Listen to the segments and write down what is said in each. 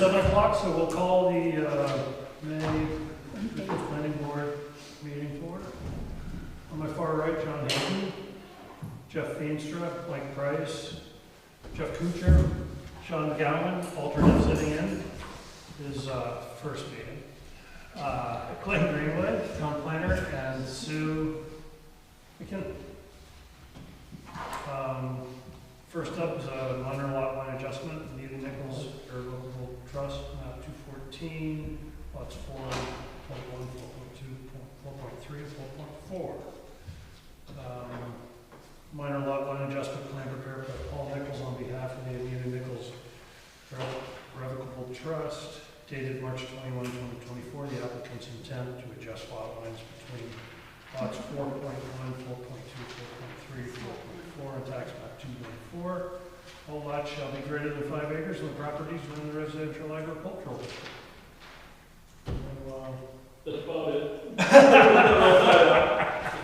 7 o'clock, so we'll call the May 5th Planning Board meeting to order. On my far right, John Hayden, Jeff Feenstra, Mike Price, Jeff Kuchar, Sean Gowan, alternate sitting in his first meeting. Glenn Greenwood, town planner, and Sue McKinnon. First up is a minor lot line adjustment, Anita Nichols Irrevocable Trust, map 214, lots 4.1, 4.2, 4.3, and 4.4. Minor lot line adjustment plan prepared by Paul Nichols on behalf of the Anita Nichols Irrevocable Trust, dated March 21, 2024. The applicant's intent to adjust lot lines between lots 4.1, 4.2, 4.3, 4.4, and tax map 2.4. All lots shall be greater than 5 acres, and the properties are in the residential agricultural district. That's about it.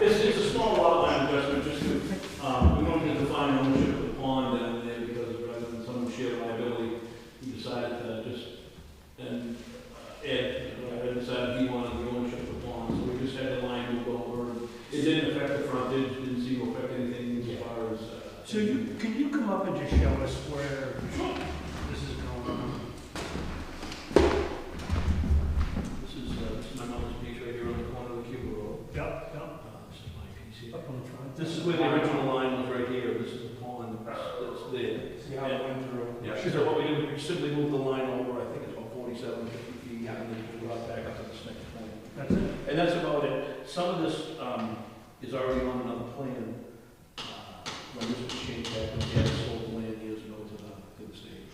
It's a small lot line adjustment, just to, we wanted to define ownership of the pond down there, because rather than some shared liability, we decided to just, and Ed decided he wanted the ownership of the pond, so we just had the line move over. It didn't affect the frontage, didn't seem to affect anything as far as. So can you come up and just show us where this is going on? This is my mother's piece right here on the corner of the Cuba Road. Yep. This is my piece here. Up on the front. This is where the original line was right here. This is the pond that's there. See how it went through? Yeah, so what we did, we simply moved the line over, I think it's about 47, 50 feet, and then we brought it back up to this next point. That's it? And that's about it. Some of this is already on another plan. When this was changed back, when we had sold the land years ago to the state.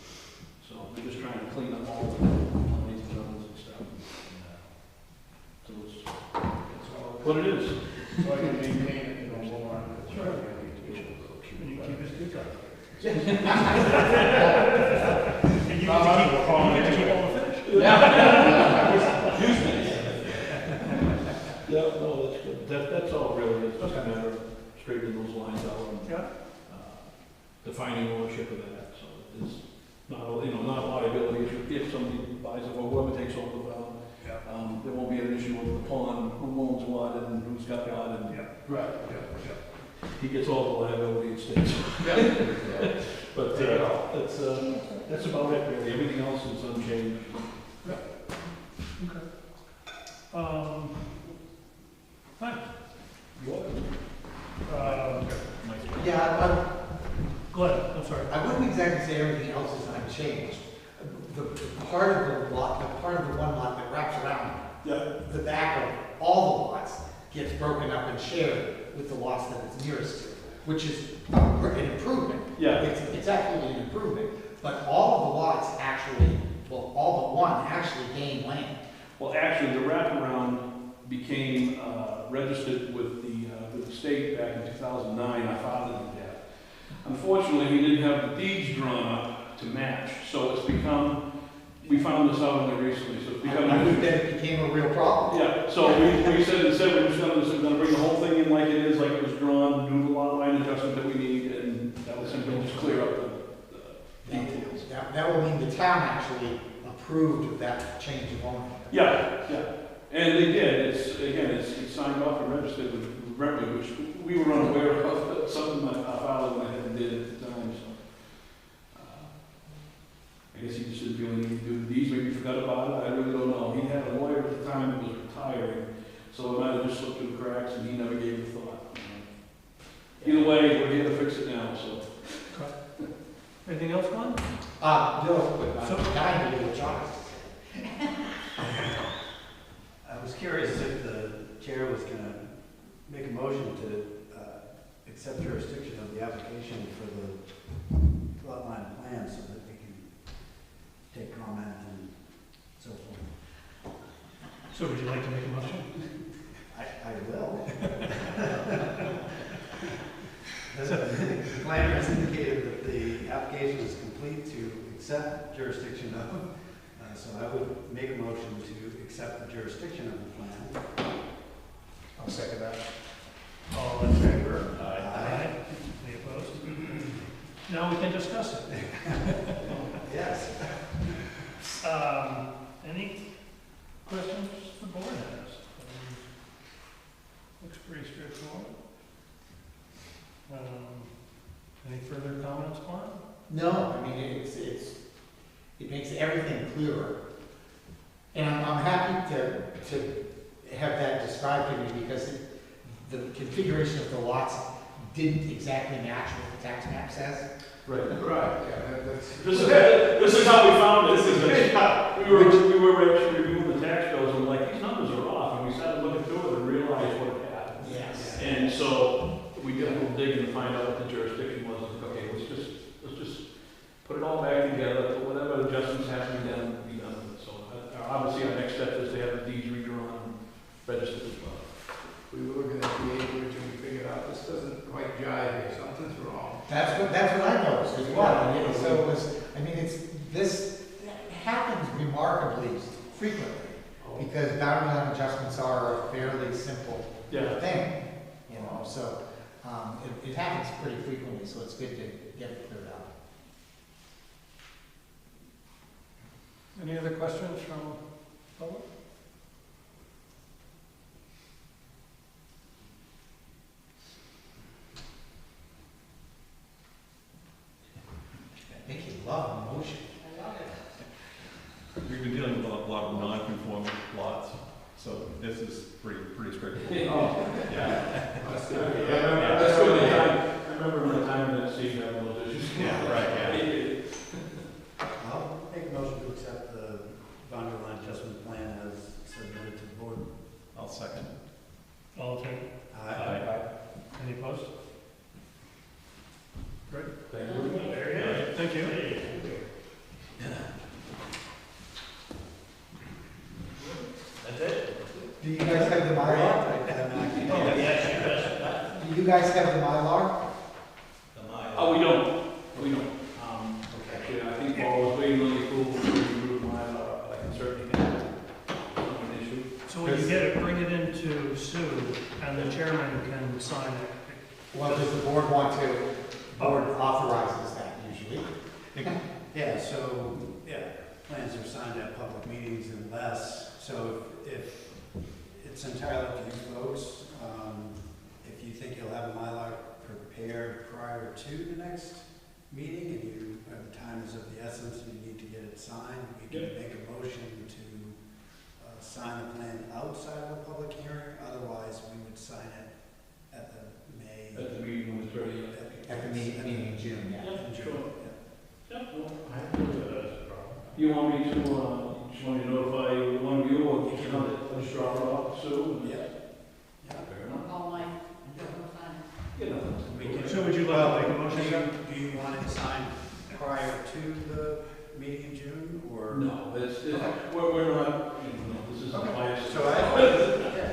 So we're just trying to clean up all the lines and numbers and stuff. So it's, that's all what it is. So I can maintain it, you know, more on the Sure. And you keep his good guy. And you get to keep all the finish. Yeah, no, that's good. That's all really, it's just a matter of straightening those lines out and Yeah. defining ownership of that, so it's not, not a liability if somebody buys it or whoever takes over the valve. Yeah. There won't be an issue with the pond, who owns what and who's got what, and Yeah. Right. he gets all the liability it states. Yeah. But that's about it really, everything else is unchanged. Okay. Hi. Yeah, Glenn, I'm sorry. I wouldn't exactly say everything else is unchanged. The part of the lot, the part of the one lot that wraps around the back of all the lots gets broken up and shared with the lots that it's nearest to, which is an improvement. Yeah. It's actually an improvement, but all of the lots actually, well, all but one actually gain land. Well, actually, the wraparound became registered with the state back in 2009. My father did that. Unfortunately, he didn't have the deeds drawn up to match, so it's become, we found this out in there recently, so it's become. I think that it became a real problem. Yeah, so we said we're just gonna bring the whole thing in like it is, like it was drawn, do the lot line adjustment that we need, and that will simply just clear up the details. That will mean the town actually approved of that change of ownership. Yeah. And they did, it's signed off and registered with Brentwood, which we were unaware of, something my father went ahead and did at the time, so. I guess he just didn't feel he needed to do these, maybe he forgot about it, I really don't know. He had a lawyer at the time that was retiring, so it might have just slipped through the cracks and he never gave it a thought. Either way, we're here to fix it now, so. Anything else, Glenn? No, but I'm dying to do what John has to say. I was curious if the chair was going to make a motion to accept jurisdiction of the application for the lot line plan so that we can take comment and so forth. So would you like to make a motion? I will. The planner has indicated that the application is complete to accept jurisdiction of. So I would make a motion to accept the jurisdiction of the plan. I'll second that. All in favor? Aye. Any opposed? Now we can discuss it. Yes. it makes everything clearer. And I'm happy to have that described to me, because the configuration of the lots didn't exactly match what the tax map says. Right. Right, yeah, that's. This is how we found it. We were actually reviewing the tax bills, and like, these numbers are off, and we started looking through it and realized what had happened. Yes. And so we did a little digging to find out what the jurisdiction was, and okay, let's just put it all back together, whatever adjustments have to be done, be done. So obviously our next step is to have the deeds redrawn and registered as well. We were looking at the acreage and we figured out this doesn't quite jive here, something's wrong. That's what I noticed as well. And so it was, I mean, this happens remarkably frequently, because boundary line adjustments are a fairly simple Yeah. thing, you know, so, it happens pretty frequently, so it's good to get it cleared up. Any other questions from public? I think you love emotion. We've been dealing with a lot of non-conforming lots, so this is pretty straightforward. Oh. Yeah. That's Yeah, good. that's good. I remember the time that Steve had those issues. Yeah, right, I'll make a motion to accept the boundary line adjustment plan as submitted to the board. I'll second. All in favor? Aye. Any opposed? Great. Thank you. Thank you. Do you guys have the Mylar? Do you guys have the Mylar? Oh, we don't. Actually, I think Paul was waiting really cool to remove my, I can certainly have an issue. So when you get it, bring it into Sue, and the chairman can sign it. Well, does the board want to, board authorizes that usually. Yeah, so, plans are signed at public meetings unless, so if it's entirely up to you folks, if you think you'll have a Mylar prepared prior to the next meeting and you, time is of the essence and you need to get it signed, we can make a motion to sign the plan outside of a public hearing, otherwise we would sign it at the May. At the meeting when it's ready. At the meeting in June, yeah. Yeah, sure. Yeah. Yeah, no, I don't think that's a problem. You want me to, just want me to notify one of you, or you can just drop it off, Sue? and- Yeah. Fair enough. All mine. You know. We can- So would you like to make a motion? Do you want it signed prior to the meeting in June, or? No, we're not, this is the bias. So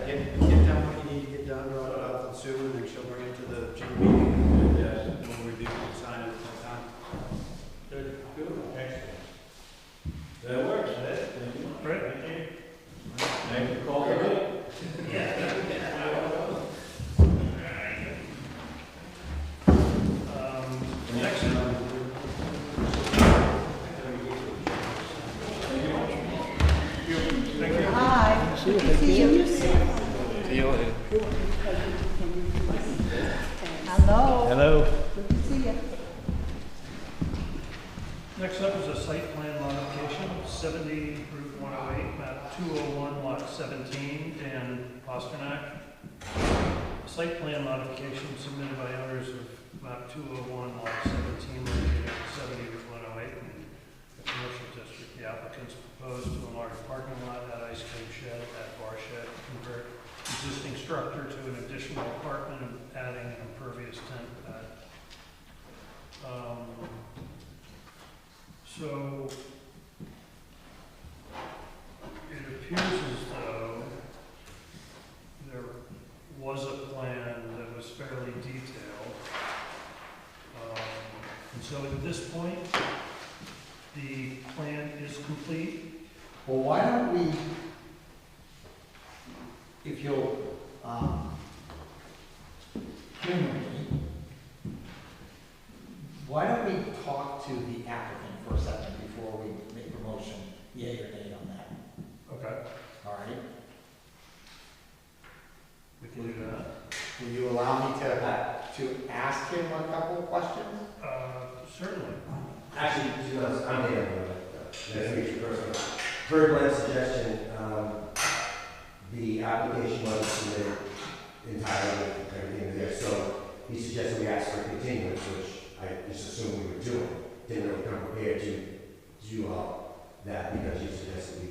get done what you need to get done, draw it up with Sue, and then she'll bring it to the June meeting. Yes. We'll review and sign it at that time. Good. That works. Thank you. Great. Thank you. Call it in. Next, thank you. Hi. Good to see you. See you later. Hello. Hello. Good to see you. Next up is a site plan modification, 70 Route 108, map 201, lot 17, Dan Pasternak. Site plan modification submitted by owners of map 201, lot 17, located at 70 Route 108 in the commercial district. The applicants propose to enlarge parking lot, add ice cream shed, add bar shed, convert existing structure to an additional apartment, and adding an impervious tent pad. So it appears as though there was a plan that was fairly detailed. And so at this point, the plan is complete. Well, why don't we, if you'll, humor me, why don't we talk to the applicant for a second before we make a motion, yea or nay on that, Okay. all right? We can do that. Will you allow me to ask him a couple of questions? Certainly. Actually, to be honest, I'm Dan, nice to meet you personally. Per Glenn's suggestion, the application wasn't submitted entirely, everything there, so he suggested we ask for continuance, which I just assumed we were doing. Didn't really come prepared to do all that because you suggested we.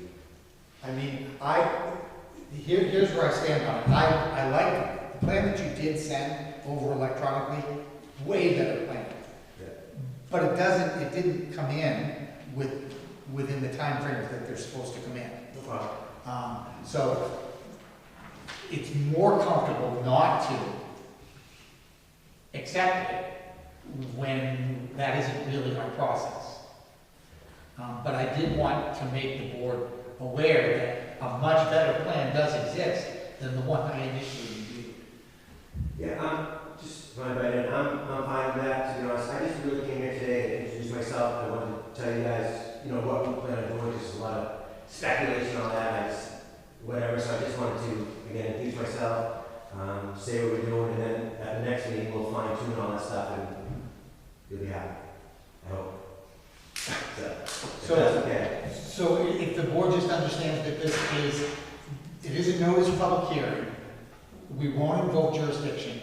I mean, here's where I stand on it. I like the plan that you did send over electronically, way better plan. Yeah. But it didn't come in within the time frames that they're supposed to come in. No problem. So it's more comfortable not to accept it when that isn't really our process. But I did want to make the board aware that a much better plan does exist than the one I initially reviewed. Yeah, just my bad, I'm fine with that, to be honest. I just really came here today to introduce myself. I wanted to tell you guys, what we plan on doing, just a lot of speculation on that, whatever. So I just wanted to, again, introduce myself, say what we're doing, and then at the next meeting, we'll fine tune all that stuff, and you'll be happy. I hope. So that's okay. So if the board just understands that it isn't noticed public hearing, we won't invoke jurisdiction,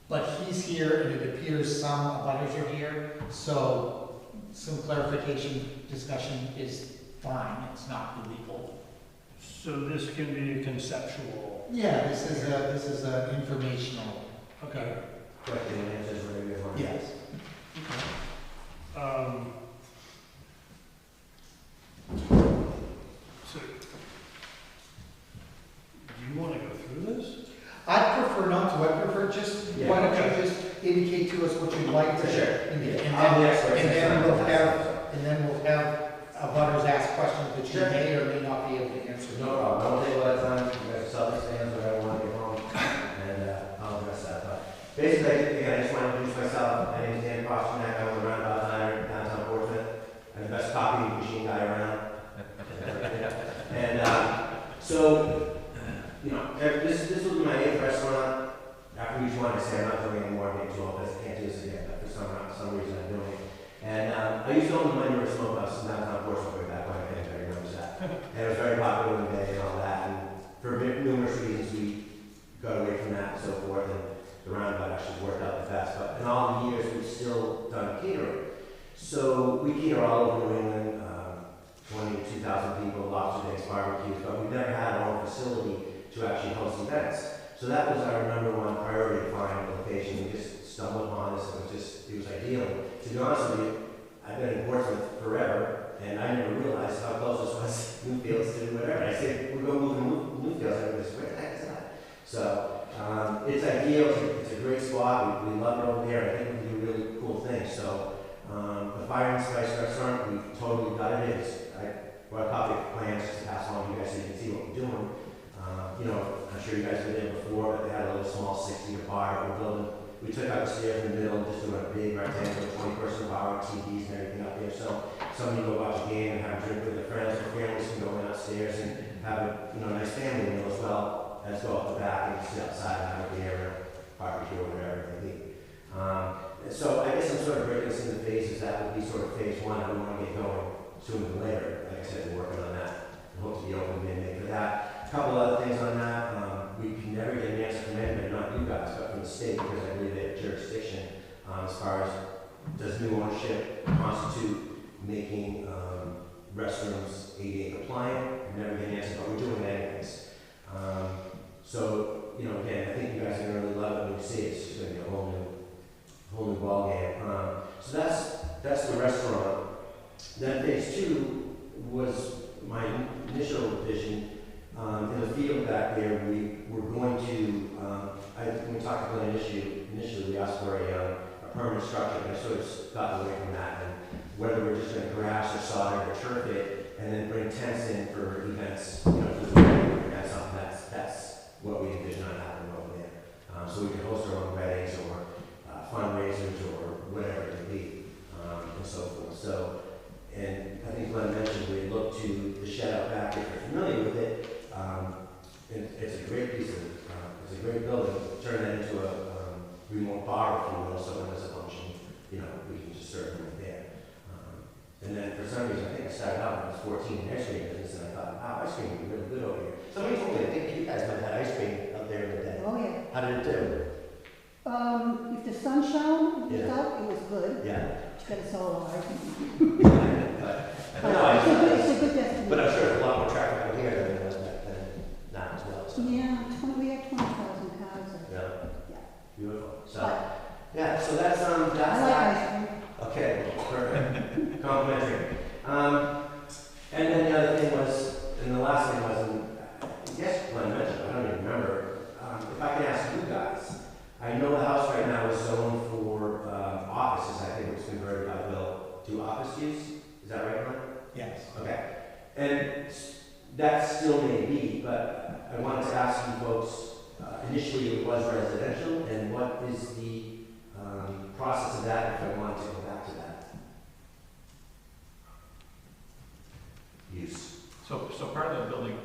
but he's here and it appears some abutters are here, so some clarification discussion is fine, it's not illegal. So this can be a conceptual. Yeah, this is a informational. Okay. Question and answers, whatever you want. Yes. So, do you want to go through this? I prefer not to, I prefer just, Yeah, why don't okay. you just indicate to us what you'd like to. Sure. indicate, I'm the expert. And then we'll have abutters ask questions that you Sure. may or may not be able to answer. No problem. I won't take a lot of time. You guys self-exams, whatever I want to get home, and I'll address that. But basically, again, I just want to introduce myself. My name is Dan Pasternak. I'm a roundabout designer in downtown Portsmouth. I'm the best copy machine guy around. And so, this will be my 8th restaurant. After each one, I say I'm not doing any more. I'm getting too old. I can't do this again. But for some reason, I'm doing it. And I used to own the Money River Smokehouse in downtown Portsmouth way back when. Everybody remembers that. And it was very popular in the day and all that. And for numerous reasons, we got away from that and so forth. And the roundabout actually worked out the best. But in all the years, we've still done catering. So we cater all over New England, 20 to 2,000 people, lobster days, barbecues. But we've never had our own facility to actually host events. So that was our #1 priority to find a location. We just stumbled upon this and it was ideal. To be honest with you, I've been in Portsmouth forever, and I never realized how close this was to Newfields to whatever. I said, we're going to move to Newfields. Everybody's, where the heck is that? So it's ideal. It's a great spot. We love it over there. I think we do really cool things. So the Fire and Spice restaurant, we've totally got it. I brought a copy of plans just to pass along to you guys so you can see what we're doing. I'm sure you guys were there before, but they had a little small 6 feet apart. We're building. We took out the stairs in the middle, just doing a big rectangle, 20-person bar, TVs and everything up there. So somebody can go watch a game and have a drink with their friends, or families can go in upstairs and have a nice family meal as well as go up the back and sit outside and have a beer or barbecue or whatever it may be. So I guess I'm sort of breaking this into phases. That would be sort of phase 1, and we want to get going sooner than later. Like I said, we're working on that. We hope to be open mid-May for that. A couple other things on that. We can never get an answer from anybody, not you guys, but from the state, because I believe they have jurisdiction as far as does new ownership constitute making restrooms ADA compliant. We never get an answer, but we're doing it anyways. So, again, I think you guys are going to really love it when you see it. It's just going to be a whole new ball game. So that's the restaurant. Then phase 2 was my initial vision. In the field back there, we were going to, when we talked about an issue, initially we asked for a permanent structure, but I sort of got away from that. And whether we're just going to grass or solder or turf it, and then bring tents in for events, for the wedding, that's something that's what we envision on happening over there. So we can host our own weddings or fundraisers or whatever it may be, and so forth. So, and I think Glenn mentioned we look to the shed out back, if you're familiar with it. It's a great piece of, it's a great building. Turn that into a remote bar, if you will, so when there's a function, we can just serve them there. some reason, I think I started out when I was 14 in ice cream business, and I thought, wow, ice cream would be really good over here. Somebody told me, I think you guys might have had ice cream up there in the day. Oh, yeah. How did it do? If the sun shone, it was Yeah. out, it was good. Yeah. It's got a solar, I think. But, no, It's a good but destination. I'm sure there's a lot more traffic out here than there was back then, now as well, so. Yeah, we have 20,000 cars. Yeah. Yeah. Beautiful. So, But yeah, so that's I like that. ice cream. Okay, perfect. Complimentary. And then the other thing was, and the last thing was, and yes, Glenn mentioned, I don't even remember, if I can ask you guys, I know the house right now is zoned for, offices, I think it was converted by Will to office use, is that right, Glenn? Yes. Okay, and that still may be, but I wanted to ask you folks, initially it was residential, and what is the process of that if I wanted to go back to that use? So part of the building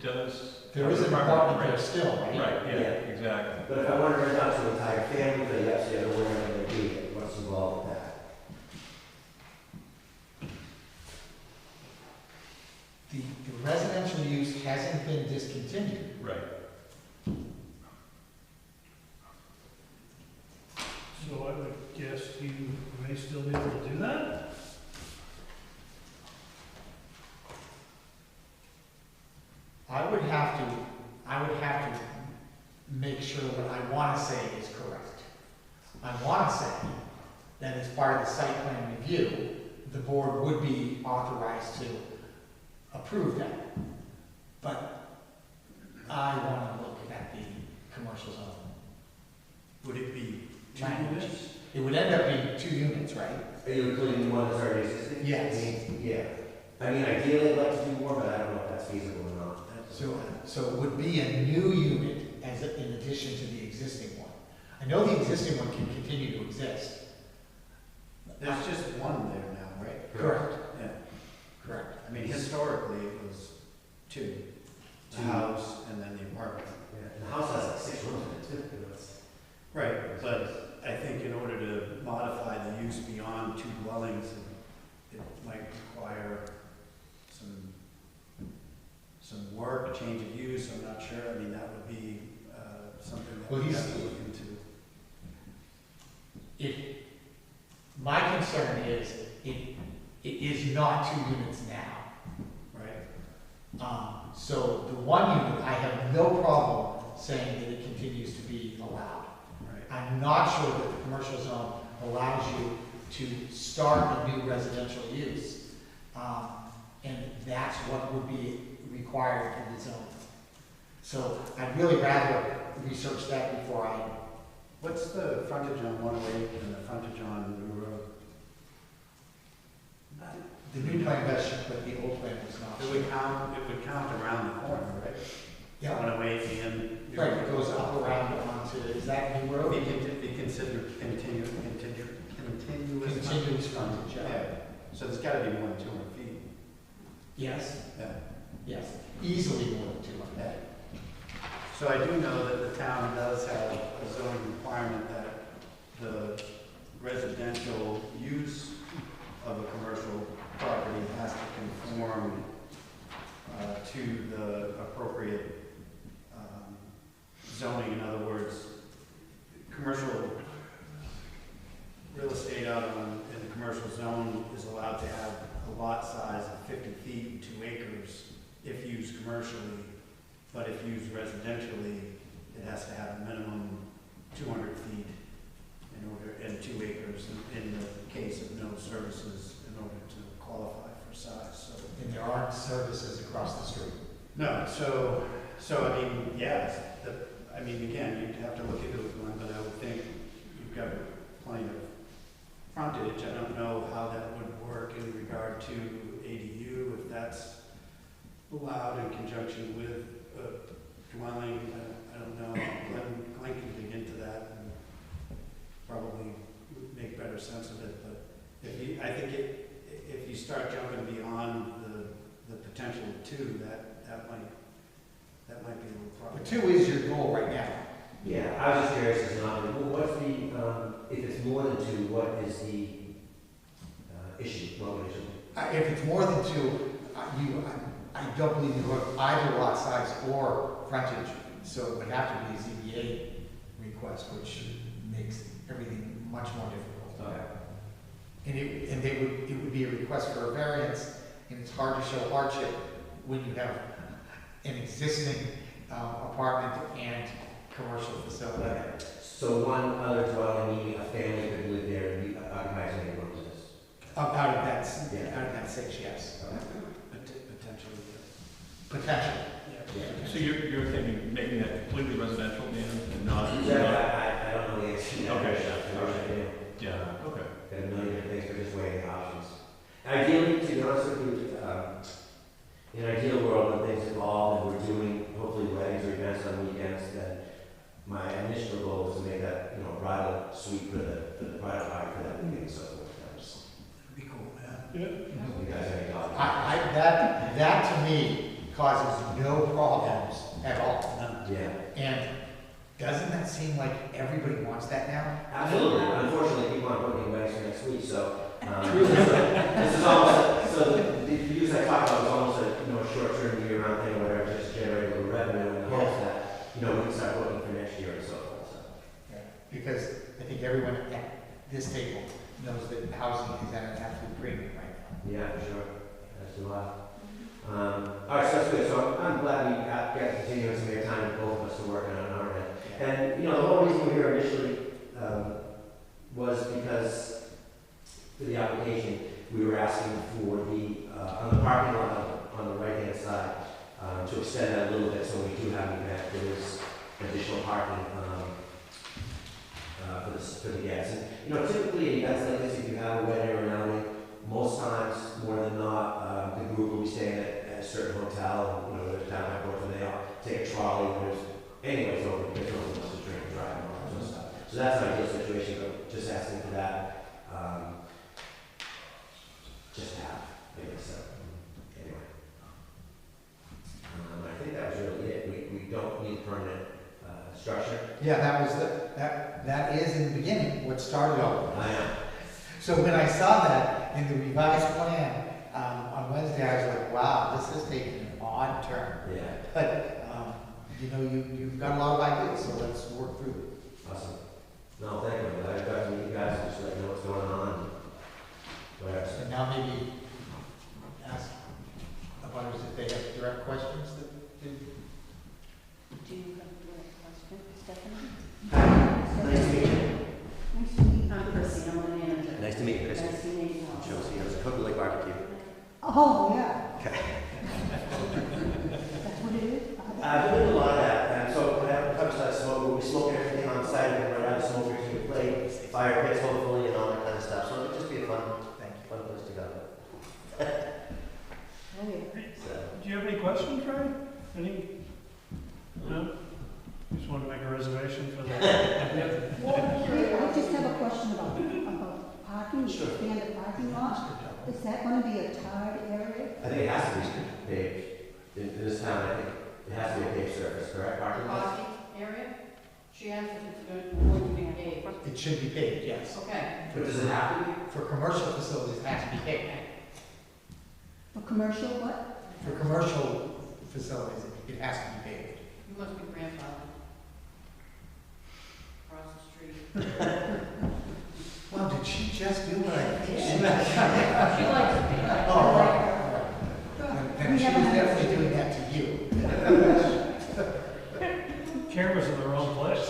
does. There is an apartment there still, right? Right, yeah, Yeah. exactly. But if I wanted to rent out to an entire family, for the upstairs or whatever they do, what's involved with that? The residential use hasn't been discontinued. Right. So I would guess you may still be able to do that? I would have to make sure what I want to say is correct. I want to say that as part of the site plan review, the board would be authorized to approve that. But I want to look at the commercial zone. Would it be two Language. units? It would end up being 2 units, right? Are you including the one that's already existing? Yes. I mean, yeah. I mean, ideally I'd like to do more, but I don't know if that's feasible or not. So it would be a new unit in addition to the existing one. I know the existing one can continue to exist. There's just one there now, right? Correct. Yeah. Correct. I mean, historically, it was two. The Two. house and then the apartment. Yeah, and the house has like 6 rooms in it too. You know, it's- Right, but I think in order to modify the use beyond 2 dwellings, it might require some work, change of use, I'm not sure. I mean, that would be something that Well, we he's- have to look into. My concern is, it is not 2 units now. Right? So the 1 unit, I have no problem saying that it continues to be allowed. Right. I'm not sure that the commercial zone allows you to start a new residential use. And that's what would be required in the zone. So I'd really rather research that before I, What's the frontage on 108 and the frontage on New Road? the new plan does, but the old plan was not. It would count around the corner, right? Yeah, 108 and. right, it goes up around onto, is that New Road? Be considered continuous. Continuous frontage, yeah. Yeah, so there's gotta be more than 200 feet. Yes, Yeah. yes, easily more than 200. Yeah. So I do know that the town does have a zoning requirement that the residential use of a commercial property has to conform to the appropriate zoning. In other words, commercial real estate out in the commercial zone is allowed to have a lot size of 50 feet and 2 acres if used commercially, but if used residentially, it has to have a minimum 200 feet and 2 acres in the case of no services in order to qualify for size, so. And there aren't services across the street. No, so I mean, yeah, I mean, again, you'd have to look into it, Glenn, but I would think you've got plenty of frontage. I don't know how that would work in regard to ADU, if that's allowed in conjunction with a dwelling. I don't know. Glenn can dig into that and probably make better sense of it, but I think if you start jumping beyond the potential of 2, that might be a little problem. But 2 is your goal right now. Yeah, I was just curious as to what's the, if it's more than 2, what is the issue, what issue? If it's more than two, I don't believe you look either lot size or frontage, so it would have to be a ZBA request, which makes everything much more difficult. And it would be a request for a variance, and it's hard to show hardship when you have an existing apartment and commercial facility. So one other dwelling, meaning a family could live there and occupy as many rooms as this? Out of that 6, yes. Potentially, yes. Potential. So you're thinking making that completely residential, Dan, and not? I don't know the answer to that. Okay. Okay. Yeah, okay. Got a million different things, but just weighing the options. Ideally, to be honest with you, in an ideal world, when things evolve and we're doing hopefully weddings or events on weekends, then my initial goal is to make that, a bridal suite for the bridal party for that weekend and so forth. That'd be cool, yeah. You guys have any thoughts? That to me causes no problems at all. None. Yeah. And doesn't that seem like everybody wants that now? Absolutely. Unfortunately, people aren't booking weddings for next week, so, this is almost, so the use I talked about was almost a short-term year-round thing, or whatever, just to generate a little revenue in the hopes that, we can start booking for next year and so forth, so. Because I think everyone at this table knows that housing is at an absolute premium right now. Yeah, for sure. That's a lot. All right, so that's good. So I'm glad we got continuing to make time for both of us to work on our end. And, the whole reason we're here initially was because for the application, we were asking for on the parking lot on the right-hand side, to extend that a little bit so when we do have an event, there is additional parking for the guests. And, typically, that's like this, if you have a wedding or an outing, most times, more than not, the group will be staying at a certain hotel, and, there's down at Port, and they all take a trolley, and there's anyways over, because no one wants to drink and drive and all that sort of stuff. So that's an ideal situation, but just asking for that, just to have, so, anyway. I think that was really it. We don't need permanent structure. Yeah, that is in the beginning what started all I this. am. So when I saw that in the revised plan on Wednesday, I was like, wow, this is taking an odd turn. Yeah. But, you've got a lot of ideas, so let's work through it. Awesome. No, thank you. I'm glad I got to meet you guys and just let you know what's going on. Whatever. And now maybe ask about if they have direct questions that they. Do you have a direct question, Stephanie? Nice to meet you. Nice to meet you. I'm Chrissy, I'm the manager. Nice to meet you, Chrissy. Nice to meet you. Josie, it was a Cookie Lake barbecue. Oh, yeah. Okay. That's what it is? I've been doing a lot of that, and so I haven't touched that smoke, we'll be smoking everything on site, and right out of smokers, you can play fire pits hopefully and all that kind of stuff, so it'll just be a fun place to go. Oh, yeah. So, Do you have any questions, Ray? No? Just want to make a reservation for that? I just have a question about parking, Sure. expanded parking lot. Is that going to be a tarred area? I think it has to be paved, in this town, I think it has to be a paved surface, correct, parking lot? Parking area? She asked if it's going to be paved. It should be paved, yes. Okay. But does it have to be? For commercial facilities, it has to be paved. For commercial, what? For commercial facilities, it has to be paved. You must be grandfathered. Across the street. Well, did she just do what I think she She likes to be. Oh, right. Then she was definitely doing that to you. Cameras in the wrong place.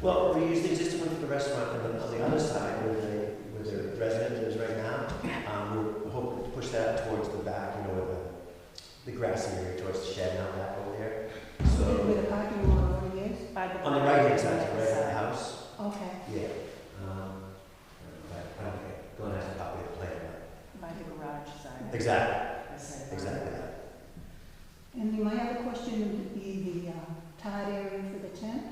Well, we use the existing one for the restaurant, and then on the other side, where the resident is right now, we're hoping to push that towards the back, where the grassy area, towards the shed and out back over there. So, Where the parking lot already is? on the right-hand side, right at the house. Okay, Yeah. But, okay, go and ask a copy of the plan. By the garage side. Exactly, exactly that. and my other question would be the tarred area for the tent?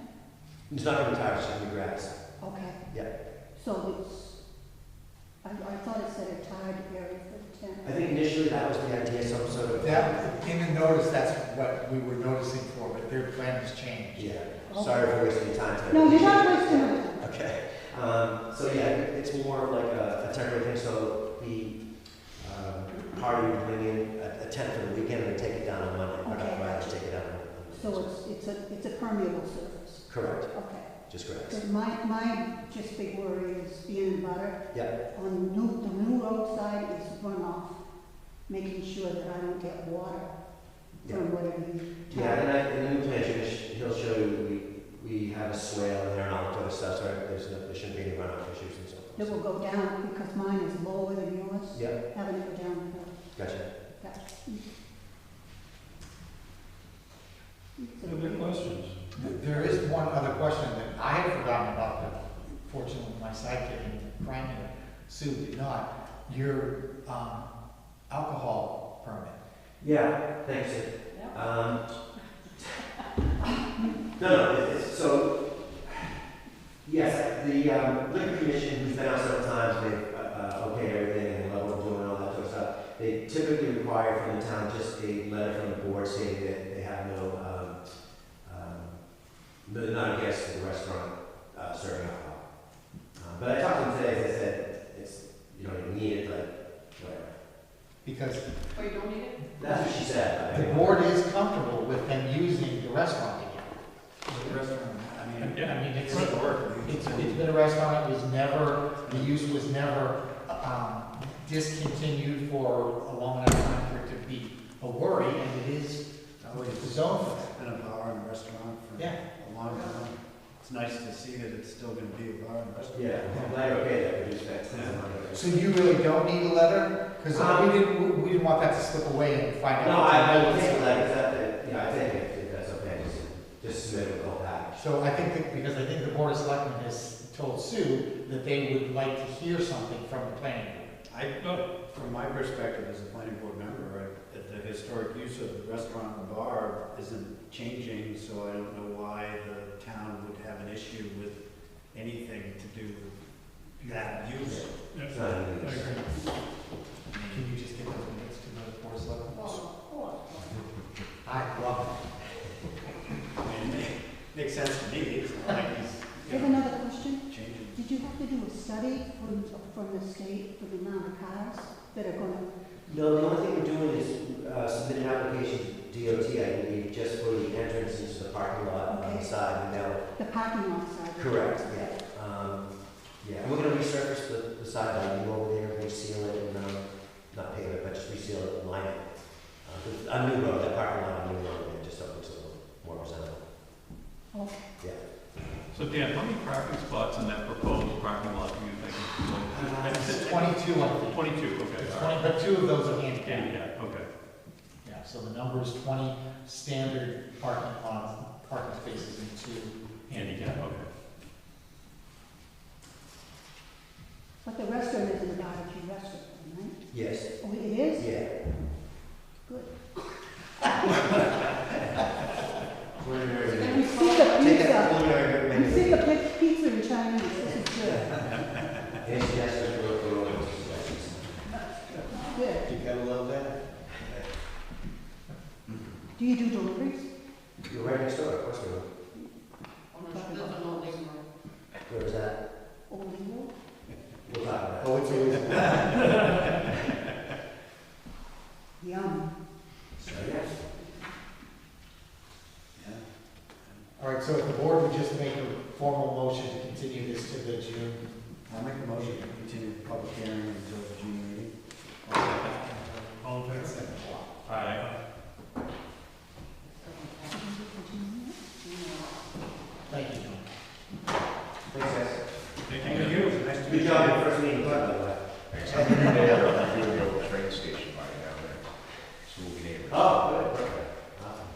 It's not going to be tires, it's going to be grass. Okay. Yeah. So it's, I thought it said a tarred area for the tent. I think initially that was the idea, some sort of. That, in the notice, that's what we were noticing for, but their plan has changed. Yeah. Okay. Sorry for wasting your time. No, you're not wasting my time. Okay. So yeah, it's more of like a temporary thing, so the party would bring in a tent for the weekend and then take it down on Monday, or Okay. not Friday, take it down on Monday. So it's a permeable surface? Correct, Okay. just correct. Because my just big worry is being in butter. Yeah, On the new roadside is runoff, making sure that I don't get water from whatever you. yeah, and the new plan, he'll show you, we have a swale in there and all that other stuff, so there shouldn't be any runoff issues and so forth. It will go down because mine is lower than yours. Yeah, Having it go down the hill. gotcha. Any other questions? There is one other question that I had forgotten about, but fortunately my sidekick and Frank and Sue did not. Your alcohol permit. Yeah, thanks, Sid. Yeah. So, yes, the liquor commission, who's been out several times, they've okayed everything and they love what we're doing and all that sort of stuff. They typically require from the town just a letter from the board stating that they have they're not against the restaurant serving alcohol. But I talked to them today, they said, you don't even need it, but whatever. Because Oh, you don't need it? That's what she said. the board is comfortable with them using the restaurant again. The restaurant, I mean, Yeah. I mean, it's it's been a restaurant, it was never, the use was never discontinued for a long enough time for it to be a worry, and it is always zoned for been a bar and a restaurant for that. Yeah. a long time. It's nice to see that it's still gonna be a bar and a restaurant. Yeah, I'm glad okay that produced that. So you really don't need a letter? Because we didn't want that to slip away and find out. No, I would think that, yeah, I think if that's okay, just submit it with the whole package. So I think that, because I think the Board of Selectmen has told Sue that they would like to hear something from the planning board. From my perspective as a planning board member, the historic use of the restaurant and bar isn't changing, so I don't know why the town would have an issue with anything to do with that use. It's not an I use. agree. Can you just get those minutes to the Board of Selectmen? Well, of course. I love I mean, it makes sense to me, it's not like he's, I have another question. changing. Did you have to do a study from the state for the amount of cars that are gonna, No, the only thing we're doing is submit an application to DOT, I believe, just for the entrance into the parking lot on the Okay. side, and they'll, the parking lot side? correct, yeah. Yeah, we're gonna resurface the side line, go over there, reseal it, and, not pave it, but just reseal it and line it. A new road, that parking lot, a new road, yeah, just so it looks a little more presentable. Okay. Yeah. So Dan, how many parking spots in that proposed parking lot do you think? It's 22, I think. 22, okay. It's all right. 20, but 2 of those are handicapped. Yeah, okay. Yeah, so the number is 20 standard parking spaces and 2 handicap. Okay. But the restaurant is a barbecue restaurant, right? Yes. Oh, it is? Yeah. Good. Preliminary. We see the Take that pizza, preliminary we menu. see the pizza in Chinese, this is good. Any suggestions for suggestions? Good. You gotta love that. Do you do deliveries? You're right next door, of course we will. There's an old lady room. Where is that? Old English? We'll talk about it. Oh, it's always. Yum. So, yes. Yeah. All right, so if the board would just make a formal motion to continue this to the June. I'll make a motion to continue the public hearing until the June meeting. All in favor? 7 o'clock. Aye. Thank you, John. Thanks, guys. Thank you. Nice to meet Good you. job, your first meeting, by the way. Train station right down there. So we'll be neighbors. Oh, good, perfect. Awesome.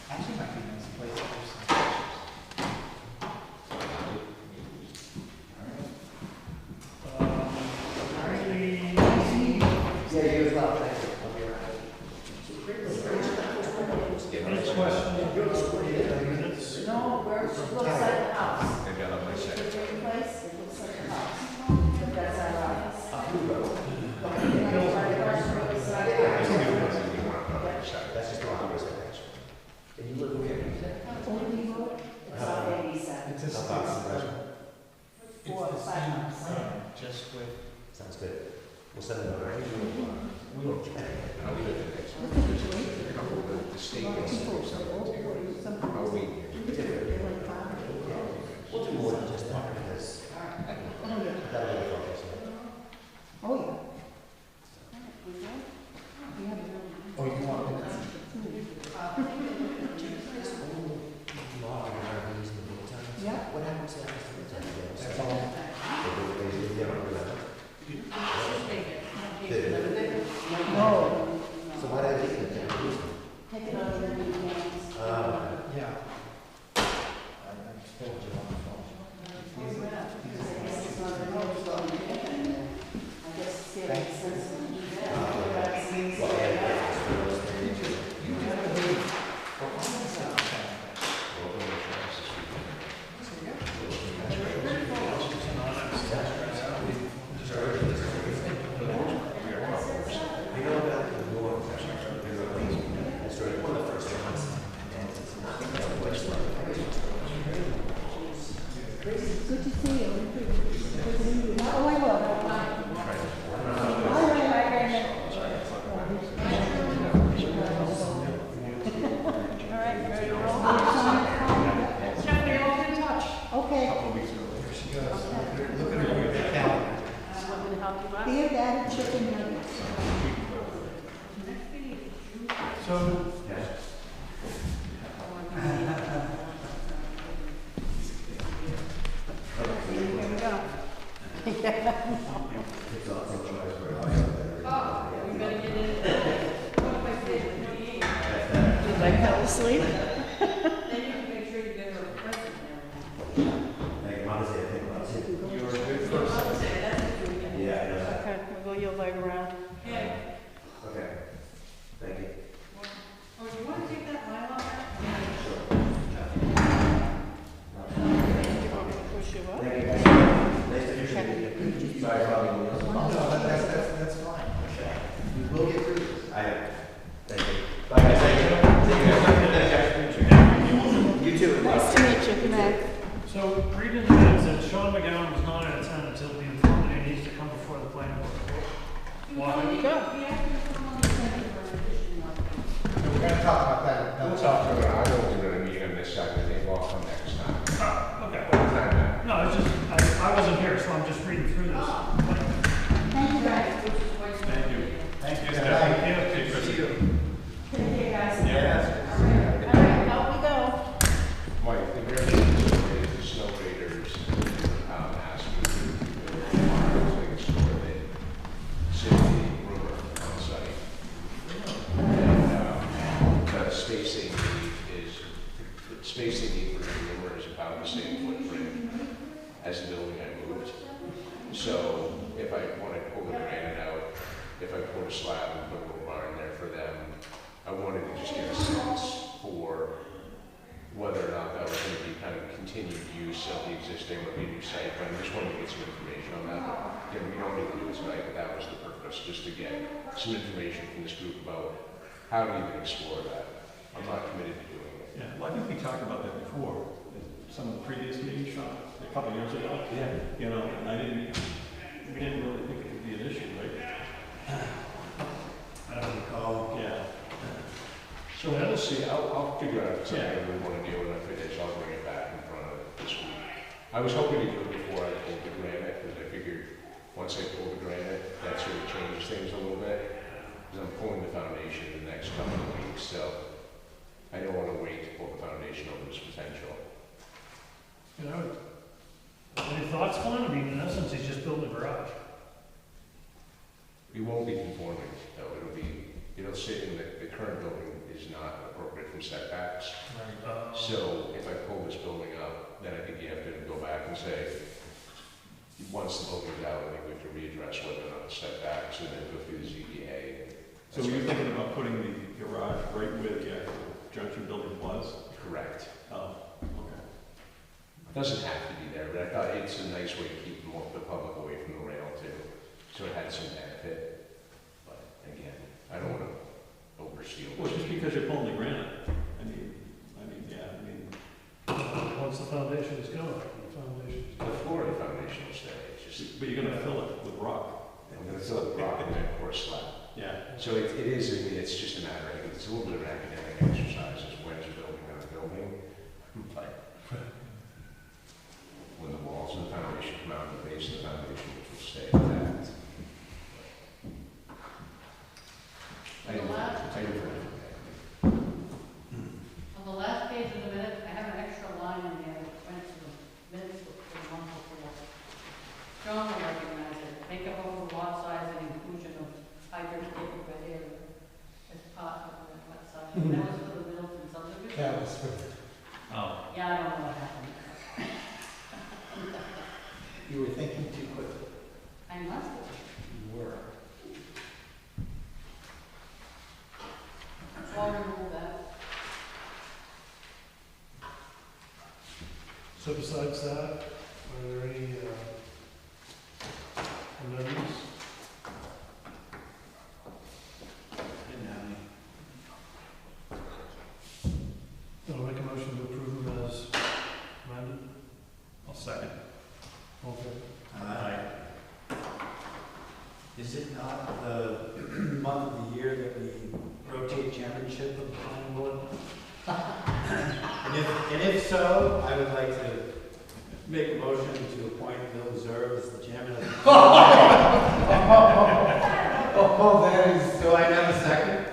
Actually, might be a nice place to do some pictures. Yeah, you as well, thank you. I'll be around. Any questions? Minutes? No, where it looks like the house. Maybe I'll have my second. Place, it looks like the house. But that's our house. That's good. We'll send them over. We don't check. I'll leave it to next This time. is great. A couple of the state A lot of gets people to say, something oh, boy, too. sometimes I'll wait here. they're like, "Wow." We'll do more than just that because Oh, yeah. that'll be focused. Oh, yeah. We have a- Oh, you want to? Yeah. What happens to that? That's all. They don't remember. No, So why did I leave it there? take it out of the weekends. Yeah. I spoke to you on the phone. It's not a real phone. I guess it's getting sensitive. You have to leave for all this stuff. You know about the war, that's right, one of the first ones, and it's not much like Good to see you. Good to meet you. Oh, I will. All right, ready to roll? Stephanie, I'll be in touch. Okay. She goes, look at her calendar. I'm going to help you out. Beer, dad, chicken nuggets. So, Here we go. Oh, we better get in. One of my favorite 28. Did I fall asleep? Then you can make sure you get her a present and everything. Like Mother's Day, I think about it. You're a good I'll person. say, that's what you get. Yeah, I know that. Okay, we'll go your leg around. Yeah. Okay. Thank you. Oh, you want to take that Mylar back? Push you up. Thank you guys. Nice to meet you. Sorry about being late. No, that's fine. We will get through this. I am. Thank you. Bye guys, thank you. See you guys. You too. Nice to meet you. Good night. so reading the minutes, that Sean McGowan was not in attendance, he'll be informed that he needs to come before the planning board. Why? We actually come on the second for an additional one. We're gonna talk about that. We'll talk to her. I don't do a meeting on this side. I think I'll come next time. Oh, okay. What time now? No, it's just, I wasn't here, so I'm just reading through this. Thank you, guys. Which is quite Thank you. Thank you. Good Good night. night. Yeah, Take care. See you. Take care, guys. Yes. All right, out we go. Mike, the very is the snow raiders asked me to store the city rumor on site. And the space they need the space they need for the rumor is about the same footprint as the building I moved. So if I want to pull the granite out, if I poured a slab and put a little barn there for them, I wanted to just get a sense for whether or not that was going to be kind of continued use of the existing or the new site, but I just wanted to get some information on that. Again, we don't need to do it tonight, but that was the purpose, just to get some information from this group about how to even explore that. I'm not committed to doing it. Yeah, well, I think we talked about that before, in some of the previous meetings, Sean, a couple of years ago. Yeah. You know, we didn't really think it would be an issue, right? I don't recall. Yeah. So we'll see, I'll figure out if it's something Yeah. I really want to deal with, if it is, I'll bring it back in front of this week. I was hoping to do it before I pulled the granite, because I figured once I pull the granite, that sort of changes things a little bit. Because I'm pulling the foundation in the next couple of weeks, so I don't want to wait to pull the foundation over this potential. You know, any thoughts, Glenn? I mean, in essence, he's just building a garage. It won't be conforming, though, it'll sit in the current building is not appropriate from setbacks. So if I pull this building up, then I think you have to go back and say, once the building's out, I think we have to readdress whether or not the setbacks and then go through the ZBA. So were you thinking about putting the garage right where the actual junction building was? Correct. Oh, okay. It doesn't have to be there, but I thought it's a nice way to keep the public away from the rail too. So it had some benefit. But again, I don't want to oversteal. Well, just because you're pulling the granite, yeah, Once the foundation is gone, the foundation is The gone. floor of the foundation will stay, it's just, but you're gonna fill it with rock. I'm gonna fill the rock and then pour a slab. Yeah. So it is, I mean, it's just a matter of, it's a little bit of an academic exercise, is when you're building on a building. But when the walls and the foundation come out, the base of the foundation, which will stay intact. I didn't, I didn't. On the last page of the minute, I have an extra line in there that went to the minutes for the month before. John will recognize it. Make up of the lot size and inclusion of hydrant capable area as part of the lot size. That was for the Middleton subdivision? That was for, Oh. Yeah, I don't know what happened. you were thinking too quickly. I must have. You were. So I'll remove that. So besides that, are there any amendments? Didn't have any. I'll make a motion to approve them as amended. I'll second. Okay. Is it not the month of the year that we rotate chairmanship of the planning board? And if so, I would like to make a motion to appoint Bill Reserve as the chairman of the. Oh, that is, Do I have a second?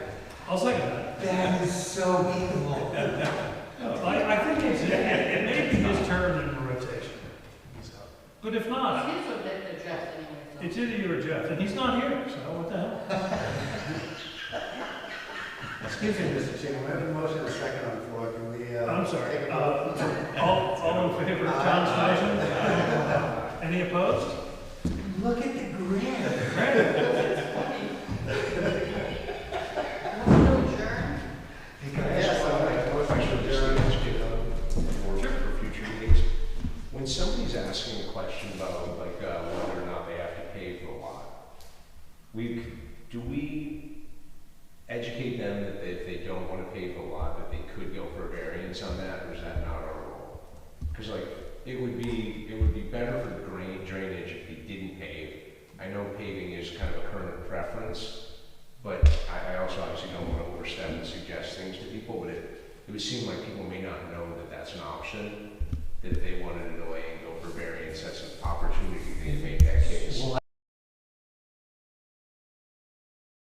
I'll second that. that is so evil. I think it may be his turn in rotation. But if not, It's his or the Jeff anyway, so. it's either you or Jeff, and he's not here, so what the hell? Excuse me, Mr. Chairman, we have a motion and a second on the floor. Can we, I'm sorry, take a vote? all in favor of John's motion? Any opposed? Look at the grin. Motion to adjourn? Yes, I'll make a motion to adjourn. Or for future meetings, when somebody's asking a question about like whether or not they have to pay for a lot, do we educate them that if they don't want to pay for a lot, that they could go for a variance on that, or is that not our role? Because like, it would be better for the drainage if they didn't pave. I know paving is kind of a current preference, but I also obviously don't want to overstep and suggest things to people, but it would seem like people may not know that that's an option, that if they wanted to delay and go for variance, that's an opportunity to make that case.